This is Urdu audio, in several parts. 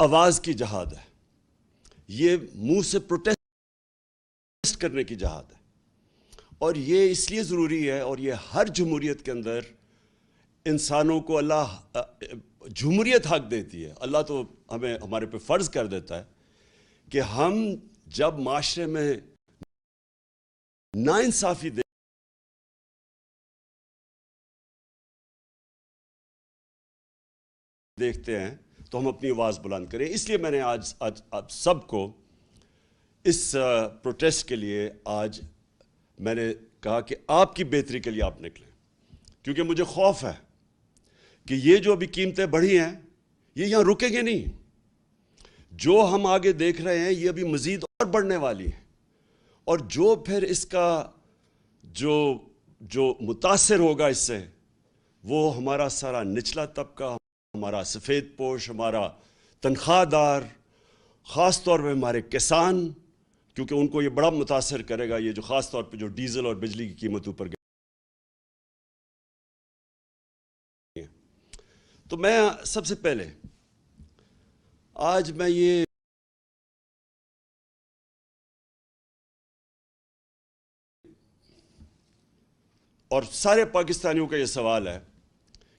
آواز کی جہاد ہے، یہ منہ سے پروٹیسٹ کرنے کی جہاد ہے، اور یہ اس لیے ضروری ہے، اور یہ ہر جمہوریت کے اندر انسانوں کو اللہ جمہوریت حق دیتی ہے۔ اللہ تو ہمیں ہمارے پہ فرض کر دیتا ہے کہ ہم جب معاشرے میں ناانصافی دیکھتے ہیں تو ہم اپنی آواز بلند کریں۔ اس لیے میں نے آج آپ سب کو اس پروٹیسٹ کے لیے آج میں نے کہا کہ آپ کی بہتری کے لیے آپ نکلیں، کیونکہ مجھے خوف ہے کہ یہ جو ابھی قیمتیں بڑھی ہیں یہ یہاں رکیں گے نہیں، جو ہم آگے دیکھ رہے ہیں یہ ابھی مزید اور بڑھنے والی ہیں، اور جو پھر اس کا جو متاثر ہوگا اس سے، وہ ہمارا سارا نچلا طبقہ، ہمارا سفید پوش، ہمارا تنخواہ دار، خاص طور پہ ہمارے کسان، کیونکہ ان کو یہ بڑا متاثر کرے گا، یہ جو خاص طور پہ جو ڈیزل اور بجلی کی قیمت اوپر گئی۔ تو میں سب سے پہلے آج میں یہ اور سارے پاکستانیوں کا یہ سوال ہے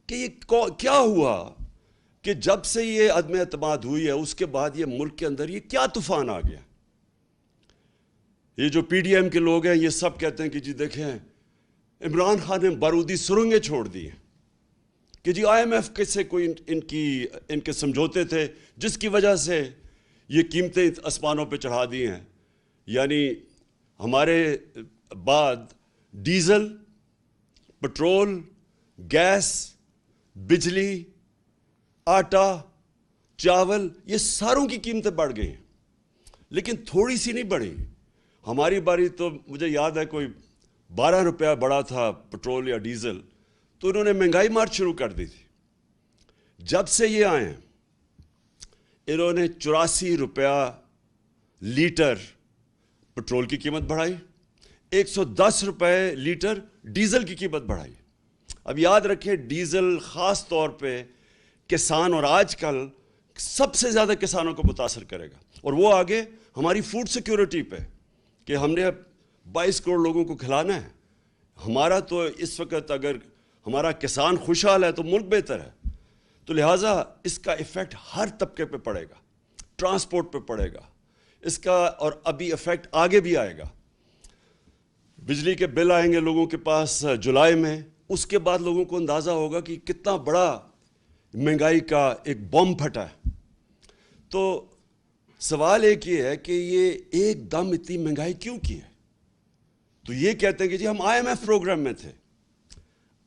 کہ یہ کیا ہوا کہ جب سے یہ عدم اعتماد ہوئی ہے اس کے بعد یہ ملک کے اندر یہ کیا طوفان آ گیا؟ یہ جو پی ڈی ایم کے لوگ ہیں یہ سب کہتے ہیں کہ جی دیکھیں عمران خان نے بارودی سرنگیں چھوڑ دی ہیں، کہ جی آئی ایم ایف سے کوئی ان کے سمجھوتے تھے جس کی وجہ سے یہ قیمتیں آسمانوں پہ چڑھا دی ہیں۔ یعنی ہمارے بعد ڈیزل، پٹرول، گیس، بجلی، آٹا، چاول، یہ ساروں کی قیمتیں بڑھ گئی ہیں، لیکن تھوڑی سی نہیں بڑھی۔ ہماری باری تو مجھے یاد ہے کوئی 12 روپیہ بڑا تھا پٹرول یا ڈیزل، تو انہوں نے مہنگائی مار شروع کر دی تھی۔ جب سے یہ آئے ہیں انہوں نے 84 روپیہ لیٹر پٹرول کی قیمت بڑھائی، 110 روپے لیٹر ڈیزل کی قیمت بڑھائی۔ اب یاد رکھیں ڈیزل خاص طور پہ کسان، اور آج کل سب سے زیادہ کسانوں کو متاثر کرے گا، اور وہ آگے ہماری فوڈ سیکیورٹی پہ، کہ ہم نے 22 کروڑ لوگوں کو کھلانا ہے۔ ہمارا تو اس وقت اگر ہمارا کسان خوشحال ہے تو ملک بہتر ہے، تو لہٰذا اس کا ایفیکٹ ہر طبقے پہ پڑے گا، ٹرانسپورٹ پہ پڑے گا اس کا، اور ابھی ایفیکٹ آگے بھی آئے گا۔ بجلی کے بل آئیں گے لوگوں کے پاس جولائی میں، اس کے بعد لوگوں کو اندازہ ہوگا کہ کتنا بڑا مہنگائی کا ایک بم پھٹا ہے۔ تو سوال ایک یہ ہے کہ یہ ایک دم اتنی مہنگائی کیوں کی ہے؟ تو یہ کہتے ہیں کہ جی ہم آئی ایم ایف پروگرام میں تھے۔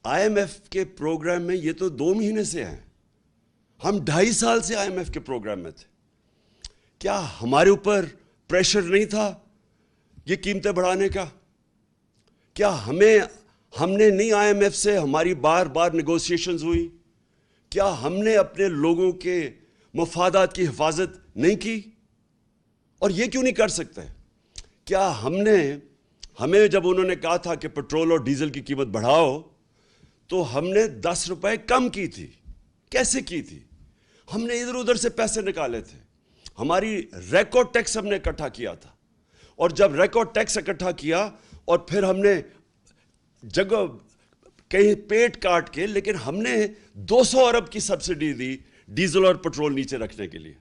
آئی ایم ایف کے پروگرام میں یہ تو 2 مہینے سے ہیں، ہم 2.5 سال سے آئی ایم ایف کے پروگرام میں تھے۔ کیا ہمارے اوپر پریشر نہیں تھا یہ قیمتیں بڑھانے کا؟ کیا ہم نے نہیں آئی ایم ایف سے ہماری بار بار نیگوسیشنز ہوئی؟ کیا ہم نے اپنے لوگوں کے مفادات کی حفاظت نہیں کی؟ اور یہ کیوں نہیں کر سکتے؟ کیا ہمیں جب انہوں نے کہا تھا کہ پٹرول اور ڈیزل کی قیمت بڑھاؤ تو ہم نے 10 روپے کم کی تھی؟ کیسے کی تھی؟ ہم نے ادھر ادھر سے پیسے نکالے تھے، ہماری ریکارڈ ٹیکس ہم نے اکٹھا کیا تھا، اور جب ریکارڈ ٹیکس اکٹھا کیا اور پھر ہم نے جگہ کہیں پیٹ کاٹ کے، لیکن ہم نے 200 ارب کی سبسڈی دی ڈیزل اور پٹرول نیچے رکھنے کے لیے،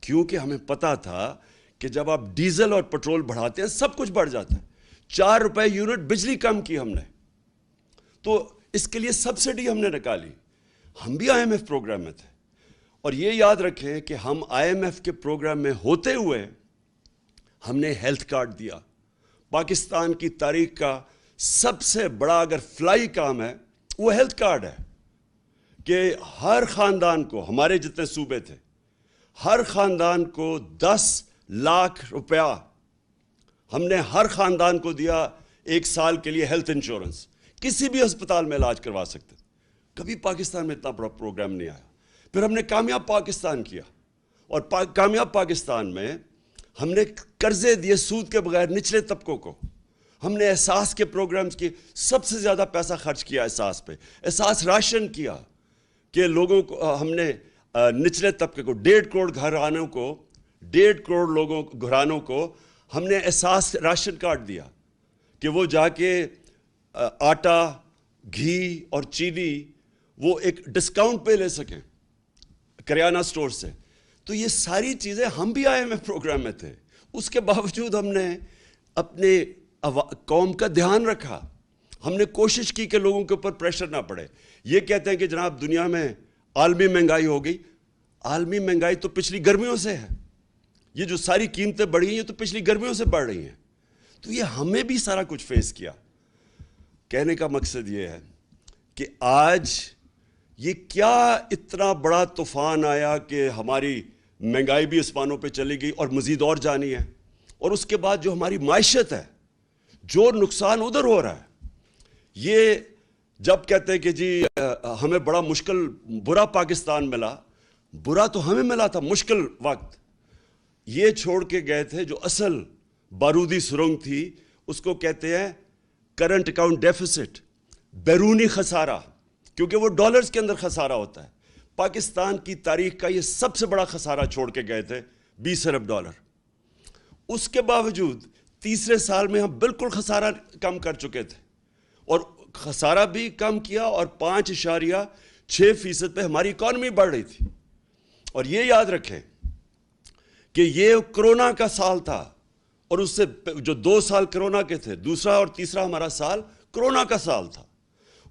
کیونکہ ہمیں پتا تھا کہ جب آپ ڈیزل اور پٹرول بڑھاتے ہیں سب کچھ بڑھ جاتا ہے۔ 4 روپے یونٹ بجلی کم کی ہم نے، تو اس کے لیے سبسڈی ہم نے نکالی۔ ہم بھی آئی ایم ایف پروگرام میں تھے، اور یہ یاد رکھیں کہ ہم آئی ایم ایف کے پروگرام میں ہوتے ہوئے ہم نے ہیلتھ کارڈ دیا۔ پاکستان کی تاریخ کا سب سے بڑا اگر فلائی کام ہے وہ ہیلتھ کارڈ ہے، کہ ہر خاندان کو، ہمارے جتنے صوبے تھے، ہر خاندان کو 10 لاکھ روپیہ ہم نے ہر خاندان کو دیا 1 سال کے لیے ہیلتھ انشورنس، کسی بھی ہسپتال میں علاج کروا سکتے تھے۔ کبھی پاکستان میں اتنا بڑا پروگرام نہیں آیا۔ پھر ہم نے کامیاب پاکستان کیا، اور کامیاب پاکستان میں ہم نے قرضے دیے سود کے بغیر نچلے طبقوں کو، ہم نے احساس کے پروگرامز کی سب سے زیادہ پیسہ خرچ کیا احساس پہ، احساس راشن کیا، کہ لوگوں کو ہم نے نچلے طبقے کو 1.5 کروڑ گھرانوں کو 1.5 کروڑ گھرانوں کو ہم نے احساس راشن کارڈ دیا کہ وہ جا کے آٹا گھی اور چینی وہ ایک ڈسکاؤنٹ پہ لے سکیں کریانہ سٹور سے. تو یہ ساری چیزیں ہم بھی IMF پروگرام میں تھے, اس کے باوجود ہم نے اپنے قوم کا دھیان رکھا. ہم نے کوشش کی کہ لوگوں کے اوپر پریشر نہ پڑے. یہ کہتے ہیں کہ جناب دنیا میں عالمی مہنگائی ہو گئی. عالمی مہنگائی تو پچھلی گرمیوں سے ہے. یہ جو ساری قیمتیں بڑھی ہیں یہ تو پچھلی گرمیوں سے بڑھ رہی ہیں. تو یہ ہمیں بھی سارا کچھ فیس کیا. کہنے کا مقصد یہ ہے کہ آج یہ کیا اتنا بڑا طوفان آیا کہ ہماری مہنگائی بھی آسمانوں پہ چلی گئی اور مزید اور جانی ہے. اور اس کے بعد جو ہماری معیشت ہے, جو نقصان ادھر ہو رہا ہے. یہ جب کہتے ہیں کہ جی ہمیں بڑا مشکل برا پاکستان ملا, برا تو ہمیں ملا تھا مشکل وقت. یہ چھوڑ کے گئے تھے جو اصل بارودی سرنگ تھی, اس کو کہتے ہیں کرنٹ اکاؤنٹ ڈیفیسٹ, بیرونی خسارہ, کیونکہ وہ ڈالرز کے اندر خسارہ ہوتا ہے. پاکستان کی تاریخ کا یہ سب سے بڑا خسارہ چھوڑ کے گئے تھے, 20 ارب ڈالر. اس کے باوجود تیسرے سال میں ہم بالکل خسارہ کم کر چکے تھے, اور خسارہ بھی کم کیا, اور 5.6% پہ ہماری اکانومی بڑھ رہی تھی. اور یہ یاد رکھیں کہ یہ کرونا کا سال تھا, اور اس سے جو 2 سال کرونا کے تھے, دوسرا اور تیسرا ہمارا سال کرونا کا سال تھا.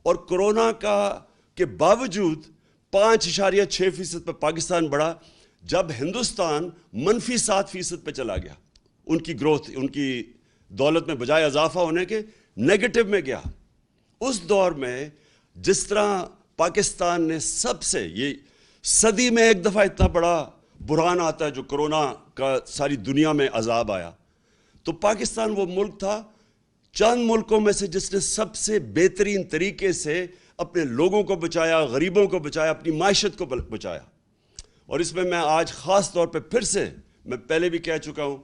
اور کرونا کا کے باوجود 5.6% پہ پاکستان بڑھا, جب ہندوستان -7% پہ چلا گیا. ان کی گروتھ, ان کی دولت میں بجائے اضافہ ہونے کے نیگیٹو میں گیا. اس دور میں جس طرح پاکستان نے سب سے, یہ صدی میں ایک دفعہ اتنا بڑا بحران آتا ہے جو کرونا کا ساری دنیا میں عذاب آیا, تو پاکستان وہ ملک تھا چند ملکوں میں سے جس نے سب سے بہترین طریقے سے اپنے لوگوں کو بچایا, غریبوں کو بچایا, اپنی معیشت کو بچایا. اور اس میں آج خاص طور پہ پھر سے, میں پہلے بھی کہہ چکا ہوں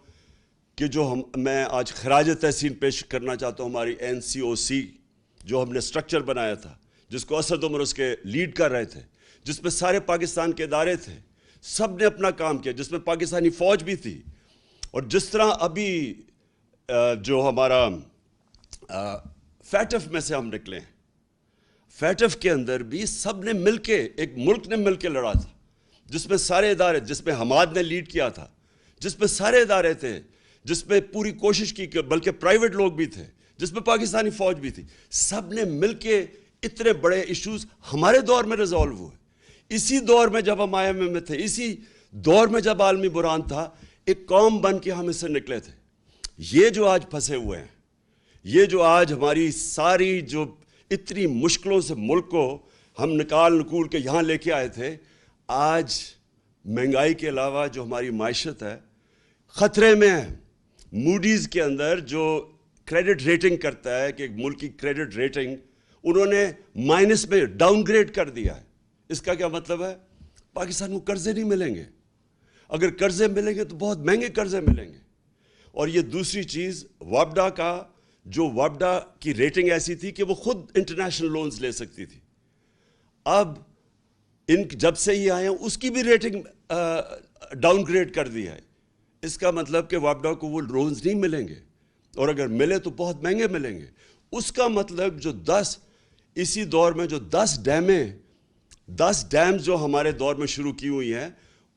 کہ جو میں آج خراج تحسین پیش کرنا چاہتا ہوں ہماری NCOC جو ہم نے سٹرکچر بنایا تھا, جس کو اسد عمر اس کے لیڈ کر رہے تھے, جس میں سارے پاکستان کے ادارے تھے, سب نے اپنا کام کیا, جس میں پاکستانی فوج بھی تھی. اور جس طرح ابھی جو ہمارا فیٹف میں سے ہم نکلے ہیں, فیٹف کے اندر بھی سب نے مل کے, ایک ملک نے مل کے لڑا تھا, جس میں سارے ادارے, جس میں حماد نے لیڈ کیا تھا, جس میں سارے ادارے تھے, جس میں پوری کوشش کی, بلکہ پرائیویٹ لوگ بھی تھے, جس میں پاکستانی فوج بھی تھی. سب نے مل کے اتنے بڑے ایشوز ہمارے دور میں ریزالو ہوئے. اسی دور میں جب ہم IMF میں تھے, اسی دور میں جب عالمی بحران تھا, ایک قوم بن کے ہم اس سے نکلے تھے. یہ جو آج پھنسے ہوئے ہیں, یہ جو آج ہماری ساری جو اتنی مشکلوں سے ملک کو ہم نکول کے یہاں لے کے آئے تھے, آج مہنگائی کے علاوہ جو ہماری معیشت ہے خطرے میں ہے. موڈیز کے اندر جو کریڈٹ ریٹنگ کرتا ہے کہ ایک ملک کی کریڈٹ ریٹنگ انہوں نے مائنس میں ڈاؤن گریڈ کر دیا ہے. اس کا کیا مطلب ہے؟ پاکستان کو قرضے نہیں ملیں گے. اگر قرضے ملیں گے تو بہت مہنگے قرضے ملیں گے. اور یہ دوسری چیز, وابڈا کا جو وابڈا کی ریٹنگ ایسی تھی کہ وہ خود انٹرنیشنل لونز لے سکتی تھی, اب جب سے یہ آئے ہیں اس کی بھی ریٹنگ ڈاؤن گریڈ کر دی ہے. اس کا مطلب کہ وابڈا کو وہ لونز نہیں ملیں گے, اور اگر ملے تو بہت مہنگے ملیں گے. اس کا مطلب جو 10 اسی دور میں جو 10 ڈیمز جو ہمارے دور میں شروع کی ہوئی ہیں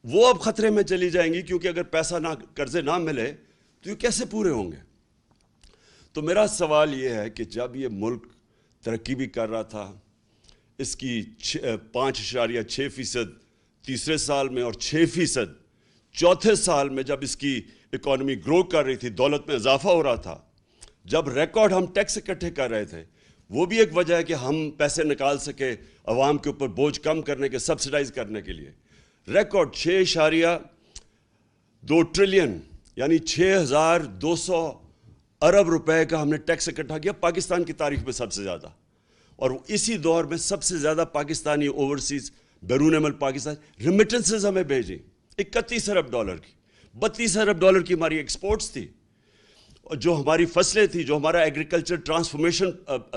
وہ اب خطرے میں چلی جائیں گی, کیونکہ اگر پیسہ قرضے نہ ملے تو یہ کیسے پورے ہوں گے. تو میرا سوال یہ ہے کہ جب یہ ملک ترقی بھی کر رہا تھا, اس کی 5.6% تیسرے سال میں اور 6% چوتھے سال میں جب اس کی اکانومی گرو کر رہی تھی, دولت میں اضافہ ہو رہا تھا, جب ریکارڈ ہم ٹیکس اکٹھے کر رہے تھے, وہ بھی ایک وجہ ہے کہ ہم پیسے نکال سکے عوام کے اوپر بوجھ کم کرنے کے, سبسیڈائز کرنے کے لیے. ریکارڈ 6.2 ٹریلین یعنی 6,200 ارب روپے کا ہم نے ٹیکس اکٹھا کیا, پاکستان کی تاریخ میں سب سے زیادہ. اور اسی دور میں سب سے زیادہ پاکستانی اوورسیز بیرون ملک پاکستان ریمیٹنسز ہمیں بھیجیں 31 ارب ڈالر کی, 32 ارب ڈالر کی ہماری ایکسپورٹس تھی. اور جو ہماری فصلیں تھی, جو ہمارا ایگریکلچر ٹرانسفارمیشن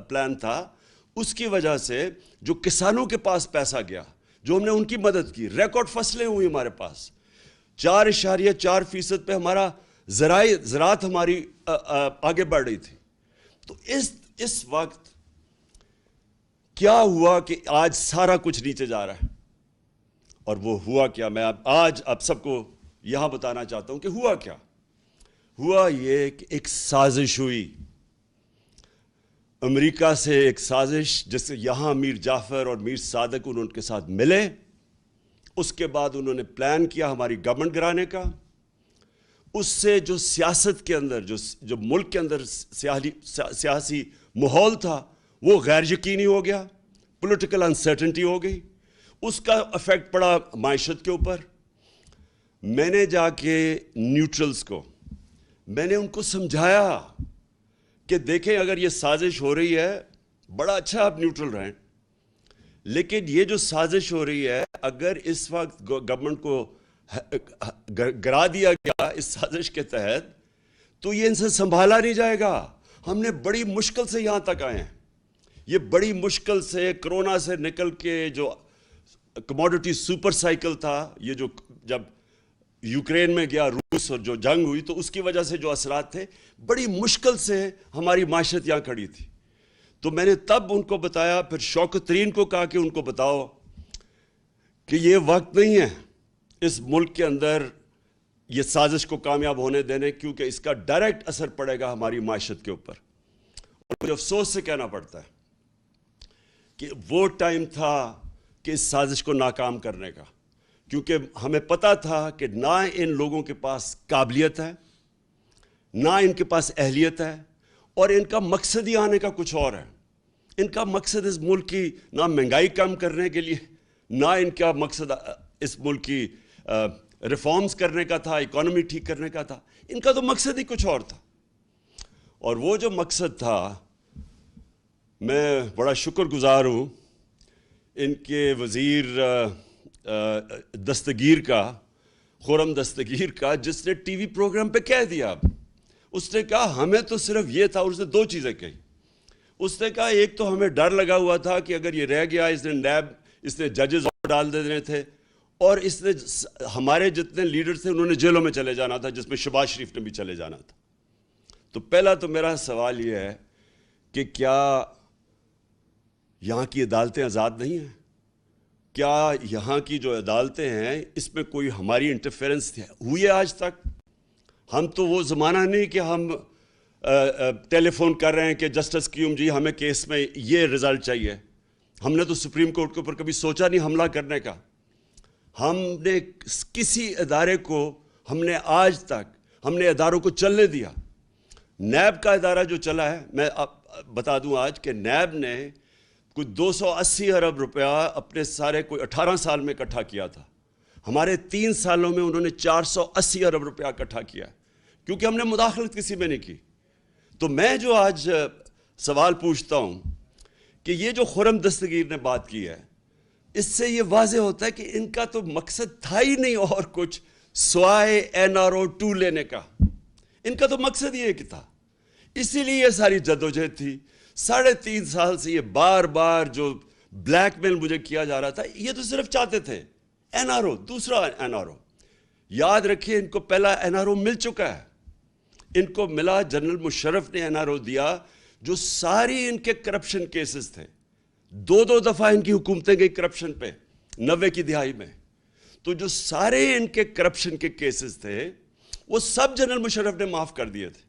پلان تھا, اس کی وجہ سے جو کسانوں کے پاس پیسہ گیا, جو ہم نے ان کی مدد کی. ریکارڈ فصلیں ہوئی ہمارے پاس, 4.4% پہ ہمارا زراعت ہماری آگے بڑھ رہی تھی. تو اس وقت کیا ہوا کہ آج سارا کچھ نیچے جا رہا ہے. اور وہ ہوا کیا, میں آج آپ سب کو یہاں بتانا چاہتا ہوں کہ ہوا کیا. ہوا یہ کہ ایک سازش ہوئی امریکہ سے, ایک سازش جس سے یہاں میر جعفر اور میر صادق ان کے ساتھ ملے. اس کے بعد انہوں نے پلان کیا ہماری گورنمنٹ گرانے کا. اس سے جو سیاست کے اندر جو ملک کے اندر سیاسی ماحول تھا وہ غیر یقینی ہو گیا, پولیٹیکل انسرٹنٹی ہو گئی. اس کا افیکٹ پڑا معیشت کے اوپر. میں نے جا کے نیوٹرلز کو میں نے ان کو سمجھایا کہ دیکھیں اگر یہ سازش ہو رہی ہے بڑا اچھا آپ نیوٹرل رہیں, لیکن یہ جو سازش ہو رہی ہے اگر اس وقت گورنمنٹ کو گرا دیا گیا اس سازش کے تحت تو یہ ان سے سنبھالا نہیں جائے گا. ہم نے بڑی مشکل سے یہاں تک آئے ہیں. یہ بڑی مشکل سے کرونا سے نکل کے جو کموڈٹی سپر سائیکل تھا, یہ جو جب یوکرین میں گیا روس اور جو جنگ ہوئی تو اس کی وجہ سے جو اثرات تھے, بڑی مشکل سے ہماری معیشت یہاں کھڑی تھی. تو میں نے تب ان کو بتایا, پھر شوکت ترین کو کہا کہ ان کو بتاؤ کہ یہ وقت نہیں ہے اس ملک کے اندر یہ سازش کو کامیاب ہونے دینے, کیونکہ اس کا ڈائریکٹ اثر پڑے گا ہماری معیشت کے اوپر. اور مجھے افسوس سے کہنا پڑتا ہے کہ وہ ٹائم تھا کہ اس سازش کو ناکام کرنے کا, کیونکہ ہمیں پتہ تھا کہ نہ ان لوگوں کے پاس قابلیت ہے, نہ ان کے پاس اہلیت ہے, اور ان کا مقصد ہی آنے کا کچھ اور ہے. ان کا مقصد اس ملک کی نہ مہنگائی کم کرنے کے لیے, نہ ان کا مقصد اس ملک کی ریفارمز کرنے کا تھا, اکانومی ٹھیک کرنے کا تھا. ان کا تو مقصد ہی کچھ اور تھا. اور وہ جو مقصد تھا, میں بڑا شکر گزار ہوں ان کے وزیر دستگیر کا, خرم دستگیر کا, جس نے ٹی وی پروگرام پہ کہہ دیا. اس نے کہا ہمیں تو صرف یہ تھا, اور اس نے دو چیزیں کہی. اس نے کہا ایک تو ہمیں ڈر لگا ہوا تھا کہ اگر یہ رہ گیا, اس نے ججز ڈال دینے تھے, اور اس نے ہمارے جتنے لیڈر تھے انہوں نے جیلوں میں چلے جانا تھا, جس میں شہباز شریف نے بھی چلے جانا تھا. تو پہلا تو میرا سوال یہ ہے کہ کیا یہاں کی عدالتیں آزاد نہیں ہیں؟ کیا یہاں کی جو عدالتیں ہیں اس میں کوئی ہماری انٹرفیرنس ہوئی ہے آج تک؟ ہم تو وہ زمانہ نہیں کہ ہم ٹیلی فون کر رہے ہیں کہ جسٹس کیوم جی ہمیں کیس میں یہ رزلٹ چاہیے. ہم نے تو سپریم کورٹ کے اوپر کبھی سوچا نہیں حملہ کرنے کا. ہم نے کسی ادارے کو آج تک ہم نے اداروں کو چلنے دیا. نیب کا ادارہ جو چلا ہے, میں بتا دوں آج کہ نیب نے کوئی 280 ارب روپیہ اپنے سارے کوئی 18 سال میں اکٹھا کیا تھا. ہمارے 3 سالوں میں انہوں نے 480 ارب روپیہ اکٹھا کیا, کیونکہ ہم نے مداخلت کسی میں نہیں کی. تو میں جو آج سوال پوچھتا ہوں کہ یہ جو خرم دستگیر نے بات کی ہے, اس سے یہ واضح ہوتا ہے کہ ان کا تو مقصد تھا ہی نہیں اور کچھ سوائے NRO 2 لینے کا. ان کا تو مقصد یہ تھا. اسی لیے یہ ساری جدوجہد تھی. 3.5 سال سے یہ بار بار جو بلیک میل مجھے کیا جا رہا تھا, یہ تو صرف چاہتے تھے NRO, دوسرا NRO. یاد رکھیے ان کو پہلا NRO مل چکا ہے. ان کو ملا, جنرل مشرف نے NRO دیا, جو ساری ان کے کرپشن کیسز تھے. 2 دفعہ ان کی حکومتیں گئی کرپشن پہ 90 کی دہائی میں. تو جو سارے ان کے کرپشن کے کیسز تھے وہ سب جنرل مشرف نے معاف کر دیے تھے.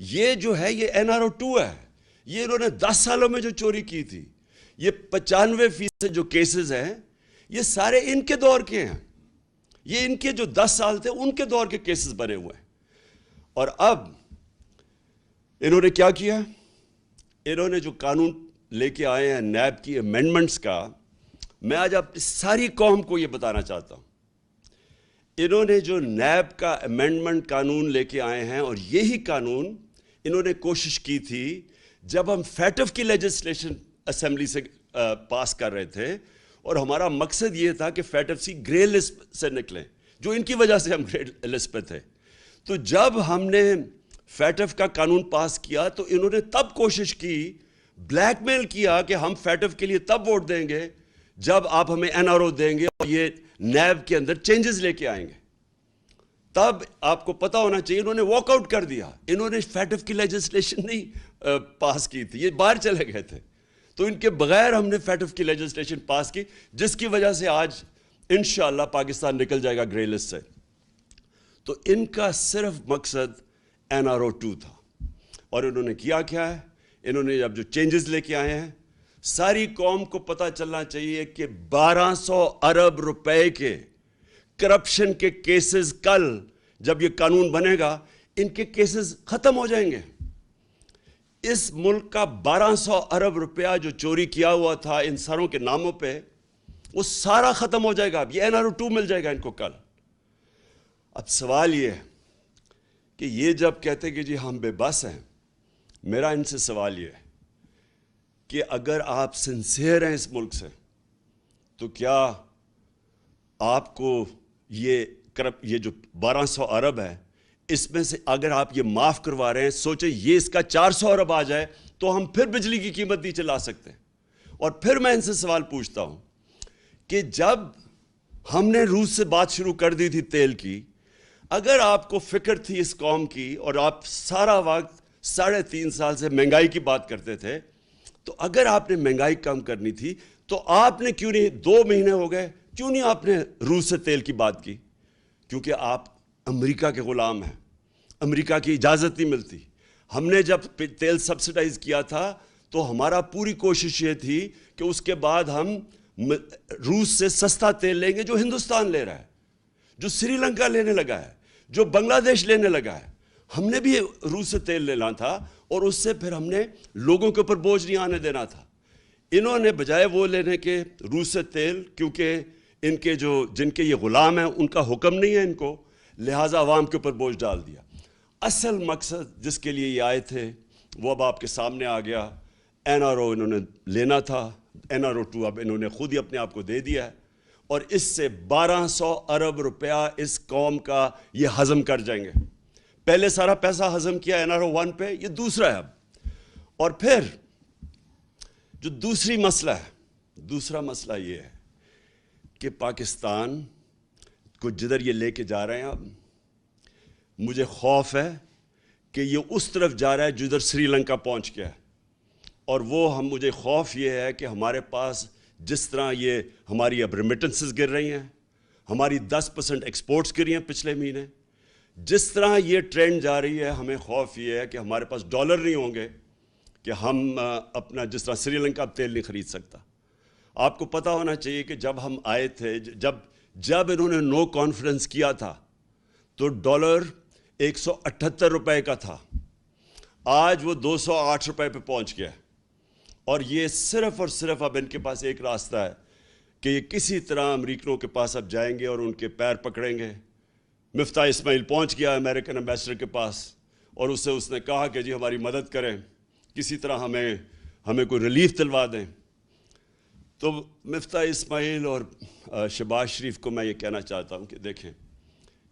یہ جو ہے یہ NRO 2 ہے. یہ انہوں نے 10 سالوں میں جو چوری کی تھی, یہ 95% جو کیسز ہیں یہ سارے ان کے دور کے ہیں. یہ ان کے جو 10 سال تھے ان کے دور کے کیسز بنے ہوئے ہیں. اور اب انہوں نے کیا کیا؟ انہوں نے جو قانون لے کے آئے ہیں نیب کی امینڈمنٹس کا, میں آج آپ ساری قوم کو یہ بتانا چاہتا ہوں. انہوں نے جو نیب کا امینڈمنٹ قانون لے کے آئے ہیں, اور یہی قانون انہوں نے کوشش کی تھی جب ہم فیٹف کی لیجسلیشن اسمبلی سے پاس کر رہے تھے, اور ہمارا مقصد یہ تھا کہ فیٹف سی گرے لسٹ سے نکلیں, جو ان کی وجہ سے ہم گرے لسٹ پہ تھے. تو جب ہم نے فیٹف کا قانون پاس کیا تو انہوں نے تب کوشش کی, بلیک میل کیا کہ ہم فیٹف کے لیے تب ووٹ دیں گے جب آپ ہمیں این آر او دیں گے اور یہ نیب کے اندر چینجز لے کے آئیں گے، تب آپ کو پتا ہونا چاہیے انہوں نے واک آؤٹ کر دیا. انہوں نے فیٹف کی لیجسلیشن نہیں پاس کی تھی، یہ باہر چلے گئے تھے. تو ان کے بغیر ہم نے فیٹف کی لیجسلیشن پاس کی، جس کی وجہ سے آج انشاءاللہ پاکستان نکل جائے گا گرے لسٹ سے. تو ان کا صرف مقصد NRO2 تھا. اور انہوں نے کیا ہے؟ انہوں نے اب جو چینجز لے کے آئے ہیں، ساری قوم کو پتہ چلنا چاہیے کہ 1200 ارب روپے کے کرپشن کے کیسز کل جب یہ قانون بنے گا ان کے کیسز ختم ہو جائیں گے. اس ملک کا 1200 ارب روپیہ جو چوری کیا ہوا تھا ان سروں کے ناموں پہ، وہ سارا ختم ہو جائے گا. اب یہ NRO2 مل جائے گا ان کو کل. اب سوال یہ ہے کہ یہ جب کہتے کہ جی ہم بے بس ہیں، میرا ان سے سوال یہ ہے کہ اگر آپ سنسیئر ہیں اس ملک سے، تو کیا آپ کو یہ جو 1200 ارب ہے، اس میں سے اگر آپ یہ معاف کروا رہے ہیں، سوچیں یہ اس کا 400 ارب آ جائے تو ہم پھر بجلی کی قیمت نہیں چلا سکتے. اور پھر میں ان سے سوال پوچھتا ہوں کہ جب ہم نے روس سے بات شروع کر دی تھی تیل کی، اگر آپ کو فکر تھی اس قوم کی اور آپ سارا وقت 3.5 سال سے مہنگائی کی بات کرتے تھے، تو اگر آپ نے مہنگائی کم کرنی تھی تو آپ نے کیوں نہیں 2 مہینے ہو گئے، کیوں نہیں آپ نے روس سے تیل کی بات کی؟ کیونکہ آپ امریکہ کے غلام ہیں، امریکہ کی اجازت نہیں ملتی. ہم نے جب تیل سبسڈائز کیا تھا تو ہمارا پوری کوشش یہ تھی کہ اس کے بعد ہم روس سے سستا تیل لیں گے جو ہندوستان لے رہا ہے، جو سری لنکا لینے لگا ہے، جو بنگلہ دیش لینے لگا ہے. ہم نے بھی روس سے تیل لینا تھا اور اس سے پھر ہم نے لوگوں کے اوپر بوجھ نہیں آنے دینا تھا. انہوں نے بجائے وہ لینے کے روس سے تیل، کیونکہ ان کے جن کے یہ غلام ہیں ان کا حکم نہیں ہے ان کو، لہٰذا عوام کے اوپر بوجھ ڈال دیا. اصل مقصد جس کے لیے یہ آئے تھے وہ اب آپ کے سامنے آ گیا. NRO انہوں نے لینا تھا، NRO2 اب انہوں نے خود ہی اپنے آپ کو دے دیا ہے، اور اس سے 1200 ارب روپیہ اس قوم کا یہ ہضم کر جائیں گے. پہلے سارا پیسہ ہضم کیا NRO1 پہ، یہ دوسرا ہے اب. اور پھر جو دوسرا مسئلہ یہ ہے کہ پاکستان کو جدھر یہ لے کے جا رہے ہیں، اب مجھے خوف ہے کہ یہ اس طرف جا رہا ہے جدھر سری لنکا پہنچ گیا ہے. اور مجھے خوف یہ ہے کہ ہمارے پاس جس طرح یہ ہماری اب ریمیٹنسز گر رہی ہیں، ہماری 10% ایکسپورٹس گری ہیں پچھلے مہینے، جس طرح یہ ٹرینڈ جا رہی ہے، ہمیں خوف یہ ہے کہ ہمارے پاس ڈالر نہیں ہوں گے کہ ہم اپنا جس طرح سری لنکا اب تیل نہیں خرید سکتا. آپ کو پتہ ہونا چاہیے کہ جب ہم آئے تھے، جب انہوں نے نو کانفیڈنس کیا تھا تو ڈالر 178 روپے کا تھا، آج وہ 208 روپے پہ پہنچ گیا. اور یہ صرف اور صرف اب ان کے پاس ایک راستہ ہے کہ یہ کسی طرح امریکنوں کے پاس اب جائیں گے اور ان کے پیر پکڑیں گے. مفتاح اسماعیل پہنچ گیا امریکن ایمبیسڈر کے پاس اور اس نے کہا کہ جی ہماری مدد کریں، کسی طرح ہمیں کوئی ریلیف دلوا دیں. تو مفتاح اسماعیل اور شہباز شریف کو میں یہ کہنا چاہتا ہوں کہ دیکھیں،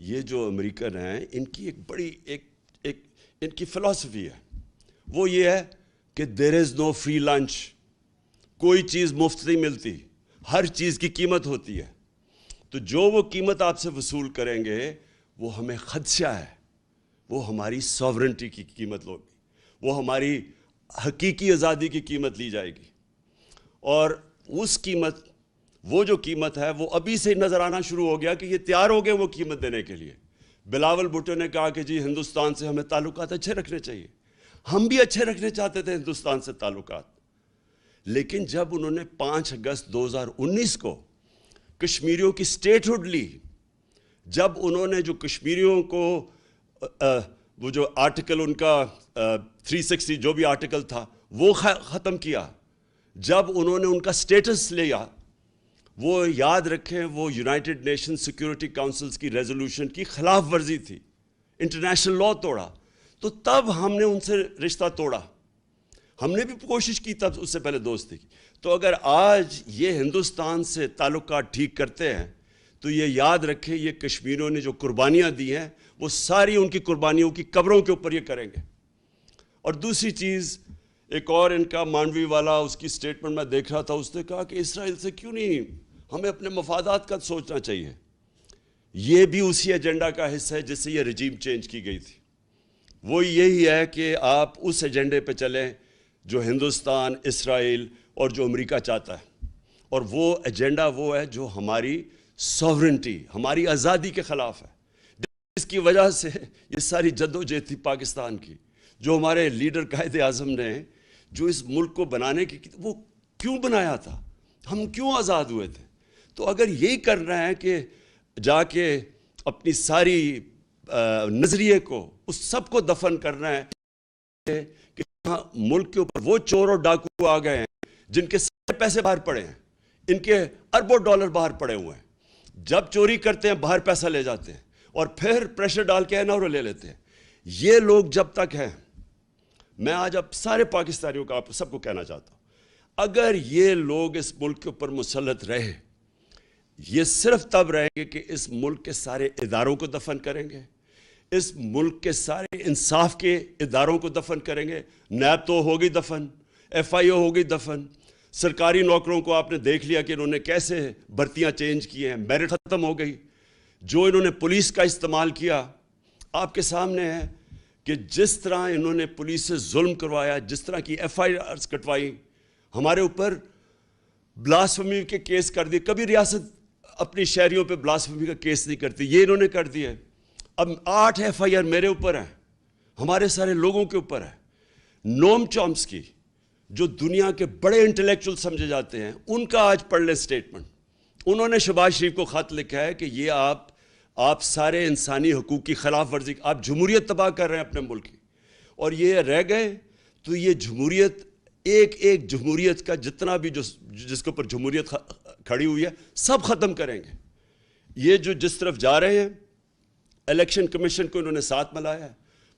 یہ جو امریکن ہیں ان کی ایک بڑی ان کی فلسفی ہے، وہ یہ ہے کہ دیر از نو فری لنچ. کوئی چیز مفت نہیں ملتی، ہر چیز کی قیمت ہوتی ہے. تو جو وہ قیمت آپ سے وصول کریں گے وہ ہمیں خدشہ ہے، وہ ہماری ساورنٹی کی قیمت ہوگی، وہ ہماری حقیقی آزادی کی قیمت لی جائے گی. اور وہ جو قیمت ہے وہ ابھی سے نظر آنا شروع ہو گیا کہ یہ تیار ہو گئے وہ قیمت دینے کے لیے. بلاول بھٹو نے کہا کہ جی ہندوستان سے ہمیں تعلقات اچھے رکھنے چاہیے. ہم بھی اچھے رکھنے چاہتے تھے ہندوستان سے تعلقات، لیکن جب انہوں نے 5 اگست 2019 کو کشمیریوں کی سٹیٹ ہوڈ لی، جب انہوں نے جو کشمیریوں کو وہ جو آرٹیکل ان کا 360 جو بھی آرٹیکل تھا وہ ختم کیا، جب انہوں نے ان کا سٹیٹس لیا، وہ یاد رکھیں وہ یونائٹڈ نیشن سیکیورٹی کاؤنسلز کی ریزولوشن کی خلاف ورزی تھی، انٹرنیشنل لاء توڑا. تو تب ہم نے ان سے رشتہ توڑا. ہم نے بھی کوشش کی تب اس سے پہلے دوستی کی. تو اگر آج یہ ہندوستان سے تعلقات ٹھیک کرتے ہیں تو یہ یاد رکھیں یہ کشمیریوں نے جو قربانیاں دی ہیں وہ ساری ان کی قربانیوں کی قبروں کے اوپر یہ کریں گے. اور دوسری چیز ایک اور ان کا مانڈوی والا، اس کی سٹیٹمنٹ میں دیکھ رہا تھا، اس نے کہا کہ اسرائیل سے کیوں نہیں، ہمیں اپنے مفادات کا سوچنا چاہیے۔ یہ بھی اسی ایجنڈا کا حصہ ہے جس سے یہ رجیم چینج کی گئی تھی۔ وہ یہی ہے کہ آپ اس ایجنڈے پہ چلیں جو ہندوستان، اسرائیل اور جو امریکہ چاہتا ہے، اور وہ ایجنڈا وہ ہے جو ہماری سوورنٹی، ہماری آزادی کے خلاف ہے۔ اس کی وجہ سے یہ ساری جدوجہد تھی پاکستان کی، جو ہمارے لیڈر قائد اعظم نے جو اس ملک کو بنانے کی، وہ کیوں بنایا تھا، ہم کیوں آزاد ہوئے تھے۔ تو اگر یہی کرنا ہے کہ جا کے اپنی ساری نظریے کو، اس سب کو دفن کرنا ہے کہ ملک کے اوپر وہ چور اور ڈاکو آ گئے ہیں جن کے سارے پیسے باہر پڑے ہیں، ان کے اربوں ڈالر باہر پڑے ہوئے ہیں، جب چوری کرتے ہیں باہر پیسہ لے جاتے ہیں اور پھر پریشر ڈال کے NRO لے لیتے ہیں۔ یہ لوگ جب تک ہیں، میں آج اب سارے پاکستانیوں کا آپ سب کو کہنا چاہتا ہوں، اگر یہ لوگ اس ملک کے اوپر مسلط رہے، یہ صرف تب رہیں گے کہ اس ملک کے سارے اداروں کو دفن کریں گے، اس ملک کے سارے انصاف کے اداروں کو دفن کریں گے۔ نیب تو ہوگی دفن، FIO ہوگی دفن، سرکاری نوکروں کو آپ نے دیکھ لیا کہ انہوں نے کیسے بھرتیاں چینج کی ہیں، میرٹ ختم ہو گئی۔ جو انہوں نے پولیس کا استعمال کیا، آپ کے سامنے ہے کہ جس طرح انہوں نے پولیس سے ظلم کروایا، جس طرح کی FIRs کٹوائی، ہمارے اوپر بلاسفمی کے کیس کر دیے۔ کبھی ریاست اپنی شہریوں پہ بلاسفمی کا کیس نہیں کرتی، یہ انہوں نے کر دیا۔ اب 8 FIR میرے اوپر ہیں، ہمارے سارے لوگوں کے اوپر ہے۔ نوم چومسکی جو دنیا کے بڑے انٹلیکچول سمجھے جاتے ہیں، ان کا آج پڑھ لیں سٹیٹمنٹ۔ انہوں نے شہباز شریف کو خط لکھا ہے کہ یہ آپ سارے انسانی حقوق کی خلاف ورزی، آپ جمہوریت تباہ کر رہے ہیں اپنے ملک کی، اور یہ رہ گئے تو یہ جمہوریت، ایک جمہوریت کا جتنا بھی جس کے اوپر جمہوریت کھڑی ہوئی ہے، سب ختم کریں گے۔ یہ جو جس طرف جا رہے ہیں، الیکشن کمیشن کو انہوں نے ساتھ ملایا ہے۔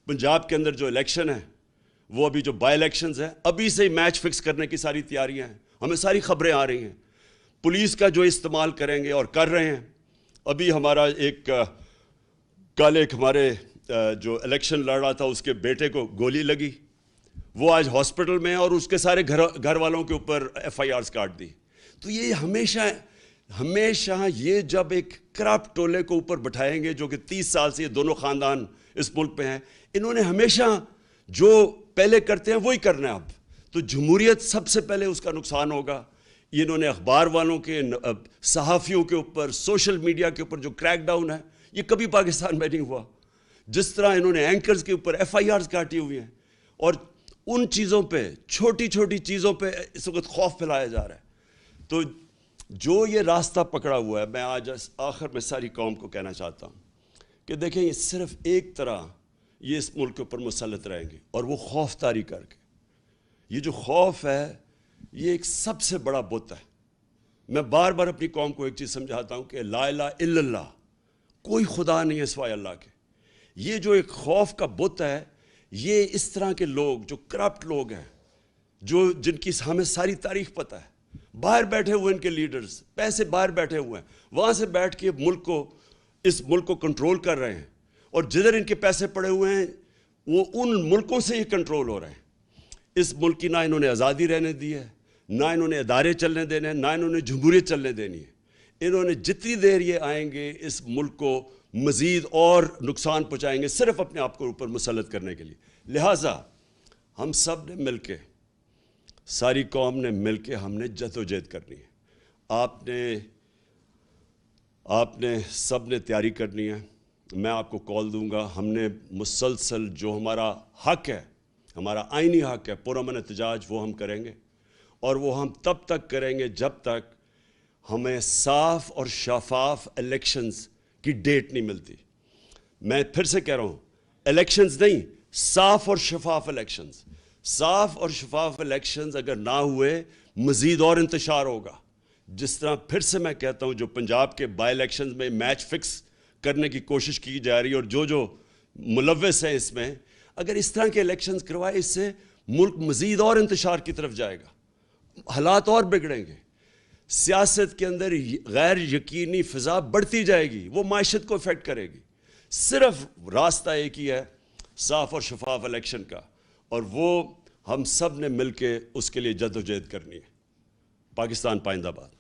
پنجاب کے اندر جو الیکشن ہے، وہ ابھی جو بائی الیکشنز ہیں، ابھی سے ہی میچ فکس کرنے کی ساری تیاریاں ہیں، ہمیں ساری خبریں آ رہی ہیں۔ پولیس کا جو استعمال کریں گے اور کر رہے ہیں۔ ابھی ہمارا کل ایک ہمارے جو الیکشن لڑ رہا تھا، اس کے بیٹے کو گولی لگی، وہ آج ہاسپٹل میں ہے، اور اس کے سارے گھر والوں کے اوپر FIRs کاٹ دی۔ تو یہ ہمیشہ یہ جب ایک کرپٹ ٹولے کو اوپر بٹھائیں گے، جو کہ 30 سال سے یہ دونوں خاندان اس ملک پہ ہیں، انہوں نے ہمیشہ جو پہلے کرتے ہیں وہی کرنا ہے اب۔ تو جمہوریت سب سے پہلے اس کا نقصان ہوگا۔ انہوں نے اخبار والوں کے، صحافیوں کے اوپر، سوشل میڈیا کے اوپر جو کریک ڈاؤن ہے، یہ کبھی پاکستان میں نہیں ہوا۔ جس طرح انہوں نے اینکرز کے اوپر FIRs کاٹی ہوئی ہیں، اور ان چیزوں پہ، چھوٹی چھوٹی چیزوں پہ اس وقت خوف پھیلایا جا رہا ہے۔ تو جو یہ راستہ پکڑا ہوا ہے، میں آج آخر میں ساری قوم کو کہنا چاہتا ہوں کہ دیکھیں، یہ صرف ایک طرح یہ اس ملک کے اوپر مسلط رہیں گے، اور وہ خوف طاری کر کے۔ یہ جو خوف ہے، یہ ایک سب سے بڑا بت ہے۔ میں بار بار اپنی قوم کو ایک چیز سمجھاتا ہوں کہ لا الہ الا اللہ، کوئی خدا نہیں ہے سوائے اللہ کے۔ یہ جو ایک خوف کا بت ہے، یہ اس طرح کے لوگ جو کرپٹ لوگ ہیں، جن کی ہمیں ساری تاریخ پتہ ہے، باہر بیٹھے ہوئے ان کے لیڈرز، پیسے باہر بیٹھے ہوئے ہیں، وہاں سے بیٹھ کے اس ملک کو کنٹرول کر رہے ہیں، اور جدھر ان کے پیسے پڑے ہوئے ہیں، وہ ان ملکوں سے ہی کنٹرول ہو رہے ہیں۔ اس ملک کی نہ انہوں نے آزادی رہنے دی ہے، نہ انہوں نے ادارے چلنے دینے ہیں، نہ انہوں نے جمہوریت چلنے دینی ہے۔ انہوں نے جتنی دیر یہ آئیں گے، اس ملک کو مزید اور نقصان پہنچائیں گے، صرف اپنے آپ کو اوپر مسلط کرنے کے لیے۔ لہٰذا ہم سب نے مل کے، ساری قوم نے مل کے، ہم نے جدوجہد کرنی ہے۔ آپ نے سب نے تیاری کرنی ہے۔ میں آپ کو کال دوں گا۔ ہم نے مسلسل جو ہمارا حق ہے، ہمارا آئینی حق ہے، پرامن احتجاج، وہ ہم کریں گے، اور وہ ہم تب تک کریں گے جب تک ہمیں صاف اور شفاف الیکشنز کی ڈیٹ نہیں ملتی۔ میں پھر سے کہہ رہا ہوں، الیکشنز نہیں، صاف اور شفاف الیکشنز۔ صاف اور شفاف الیکشنز اگر نہ ہوئے، مزید اور انتشار ہوگا۔ جس طرح پھر سے میں کہتا ہوں، جو پنجاب کے بائی الیکشنز میں میچ فکس کرنے کی کوشش کی جا رہی ہے، اور جو ملوث ہیں اس میں، اگر اس طرح کے الیکشنز کروائے، اس سے ملک مزید اور انتشار کی طرف جائے گا، حالات اور بگڑیں گے، سیاست کے اندر غیر یقینی فضا بڑھتی جائے گی، وہ معیشت کو افیکٹ کرے گی۔ صرف راستہ ایک ہی ہے، صاف اور شفاف الیکشن کا، اور وہ ہم سب نے مل کے اس کے لیے جد و جہد کرنی ہے۔ پاکستان پائندہ باد۔